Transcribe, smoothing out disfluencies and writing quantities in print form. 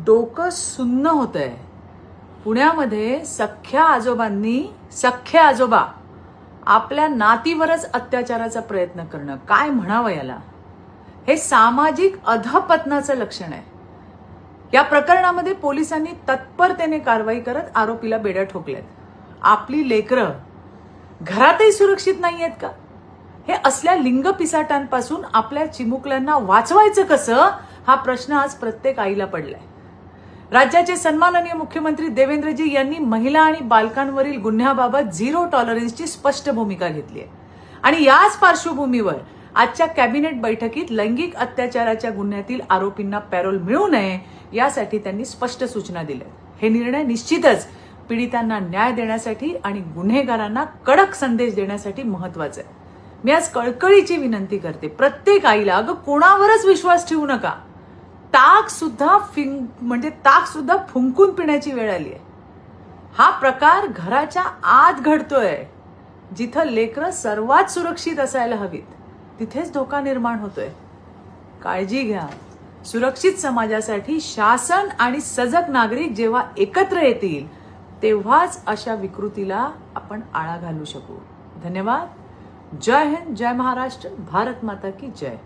डोकं सुन्न होतंय. पुण्यामध्ये सख्ख्या आजोबा आपल्या नातीवरच अत्याचाराचा प्रयत्न करणं, काय म्हणावं याला, हे सामाजिक अधपतनाचं लक्षण आहे. या प्रकरणामध्ये पोलिसांनी तत्परतेने कारवाई करत आरोपीला बेड्या ठोकल्यात. आपली लेकरं घरातही सुरक्षित नाहीयेत का? हे असल्या लिंग पिसाटांपासून आपल्या चिमुकल्यांना वाचवायचं कसं, हा प्रश्न आज प्रत्येक आईला पडलाय. राज्याचे सन्माननीय मुख्यमंत्री देवेंद्रजी यांनी महिला आणि बालकांवरील गुन्ह्याबाबत झिरो टॉलरन्सची स्पष्ट भूमिका घेतली आहे. आणि याच पार्श्वभूमीवर आजच्या कॅबिनेट बैठकीत लैंगिक अत्याचाराच्या गुन्ह्यातील आरोपींना पॅरोल मिळू नये यासाठी त्यांनी स्पष्ट सूचना दिल्या. हे निर्णय निश्चितच पीडितांना न्याय देण्यासाठी आणि गुन्हेगारांना कडक संदेश देण्यासाठी महत्वाचे आहे. मी आज कळकळीची विनंती करते प्रत्येक आईला, अगं कोणावरच विश्वास ठेवू नका. ताक सुद्धा फुंकून पिण्याची वेळ आली आहे. हा प्रकार घराच्या आत घडतोय. जिथं लेकरं सर्वात सुरक्षित असायला हवीत तिथेच धोका निर्माण होतोय. काळजी घ्या. सुरक्षित समाजासाठी शासन आणि सजग नागरिक जेव्हा एकत्र येतील तेव्हाच अशा विकृतीला आपण आळा घालू शकू. धन्यवाद. जय हिंद, जय महाराष्ट्र, भारत माता की जय.